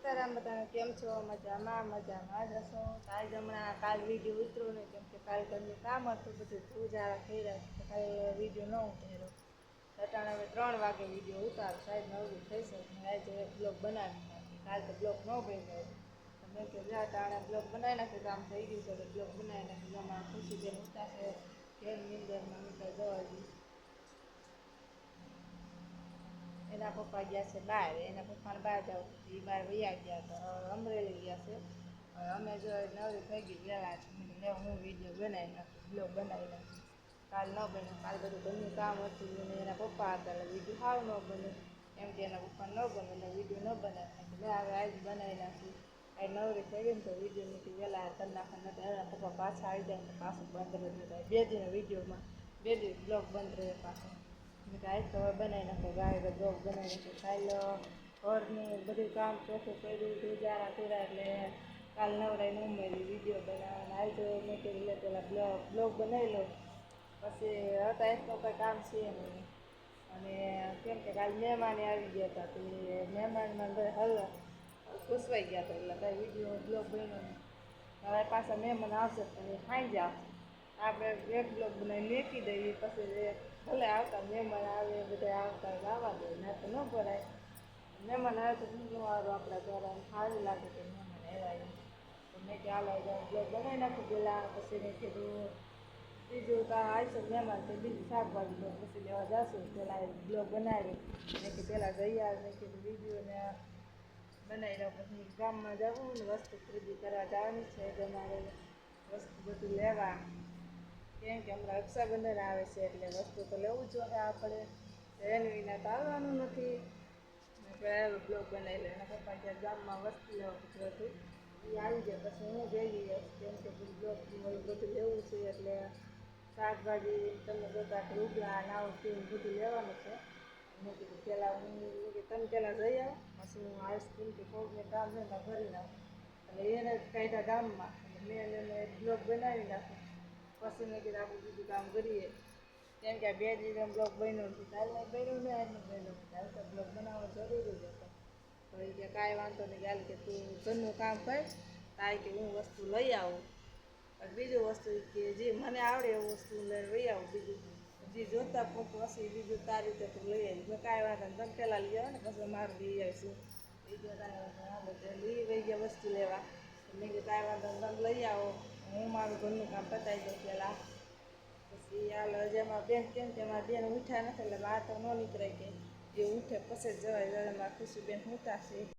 સીતારામ બધાને કેમ છો? મજામાં જ હશો. કાલ હમણાં કાલ વિડીયો ઉતર્યો નહીં કેમ કે કાલ ઘરનું કામ હતું, બધું પૂજા થઈ રહ્યા તો કાલે વિડીયો ન ઉતાર્યો. અટાણે હવે 3 વાગે વિડીયો ઉતારો, સાહેબ નવરી થઈ છે. આજે એક બ્લોગ બનાવી નાખી, કાલ તો બ્લોગ ન બન્યો. મેં કે અટાણે બ્લોગ બનાવી નાખી, કામ થઈ ગયું છે તો બ્લોગ બનાવી નાખી. અમારા ખુશીબેન ઉતારશે ઘેર નીંદરમાં મીઠા જવાજી. એના પપ્પા ગયા છે બહાર, એના પપ્પાને બહાર જવું એ બહાર વૈયા ગયા તો અમરેલી ગયા છે. અમે જો નવરી થઈ ગઈ વહેલા છે, હું વિડીયો બનાવી નાખું, બ્લોગ બનાવી નાખું. કાલ ન બને, કાલ બધું ઘરનું કામ હતું અને એના પપ્પા હતા એટલે વિડીયો સાવ ન બને. એમ કે એના પપ્પા ન ગમે એટલે વિડીયો ન બનાવી નાખી. મેં હવે આજ બનાવી નાખી. આ નવરી થઈ ગઈ ને તો વિડીયો નથી વહેલા કરી નાખવા નથી. એના પપ્પા પાછા આવી જાય તો પાછું બંધ રહી જાય. 2 દિન વિડીયોમાં 2 દિન બ્લોગ બંધ રહે પાછો. આજ તો હવે બનાવી નાખો, ગાય બ્લોગ બનાવી નાખો. કાલ ઘરનું બધું કામ ચોખ્ખું કર્યું, ગુજારા કર્યા એટલે કાલ નવરાઈ ન મળી વિડીયો બનાવવાના. આજે મેં કીધું પેલા બ્લોગ બનાવી લો, પછી હતા એક તો કંઈ કામ છે નહીં. અને કેમ કે કાલ મહેમાન આવી ગયા હતા તો એ મહેમાનમાં હલવા ઘૂસવાઈ ગયા હતા એટલે કાંઈ વિડીયો બ્લોગ બન્યો નહીં. હવે પાછા મહેમાન આવશે તો એ ખાઈ જ આવશે. આપણે એક બ્લોગ બનાવી મેકી દઈએ, પછી ભલે આવતા મહેમાન આવે બધા આવતા આવવા દે, ના તો ન ભરાય. મહેમાન આવે તો શું વારું આપણા ઘર સારું લાગે કે મહેમાન આવ્યા. તો મેં કે હાલો બ્લોગ બનાવી નાખું પહેલાં, પછી મેં કીધું બીજું કાં આવશે મહેમાન તો બીજું શાકભાજી પછી લેવા જશું. પહેલાં બ્લોગ બનાવી મેં કે પહેલાં જઈ આવે, મેં કીધું વિડીયોને બનાવી રહ્યો. પછી ગામમાં જવું ને વસ્તુ ખરીદી કરવા જવાની છે એટલે મારે વસ્તુ બધું લેવા. કેમ કે હમણાં રક્ષાબંધન આવે છે એટલે વસ્તુ તો લેવું જોઈએ આપણે, એનું વિના તો આવવાનું નથી. બ્લોગ બનાવી લે એના પપ્પા ત્યાં ગામમાં વસ્તુ લેવા હતું એ આવી જાય પછી હું જઈ કેમ કે બ્લોગ બધું લેવું છે એટલે શાકભાજી તમે જોતા રૂબલા નાવું તેવું બધું લેવાનું છે. મેં કીધું પહેલાં હું તમે પહેલાં જઈ આવો, પછી હું આઈસ્ક્રીમ કે કોઈને કામ ધંધા કરી નાખું. એટલે એને જ કાઢ્યા ગામમાં એટલે મેં એને બ્લોગ બનાવી નાખું. પછી મેં કીધું આપણે બીજું કામ કરીએ કેમ કે આ 2 દિવસ બ્લોગ બન્યો નથી. કાલનો બન્યો ને આજનો બન્યો નથી. કાલ તો બ્લોગ બનાવવો જરૂરી જ હતો. તો એ કે કાંઈ વાંધો નહીં, કાલ કે તું ઘરનું કામ કર, કાંઈ કે હું વસ્તુ લઈ આવું. પણ બીજું વસ્તુ કે જે મને આવડે એવું વસ્તુ લઈ આવું, બીજું જે જોતા પોતું હશે એ બીજું તારી રીતે તું લઈ આવીશ. મેં કાંઈ વાંધો નહીં, તમે પહેલાં લઈ આવો ને પછી મારું લઈ આવીશું. એ કે કાંઈ વાંધો નહીં, લઈ વહી ગયા વસ્તુ લેવા. મેં કીધું કાંઈ વાંધો નહીં, તમે લઈ આવો, હું મારું ઘરનું કામ પતાવી દઉં પહેલાં. પછી હાલ જેમાં બેન કેમ કે મારા બેન ઉઠ્યા નથી એટલે બહાર તો ન નીકળાય કે એ ઉઠે પછી જ જવાય. મારા ખુશીબેન ઉઠાશે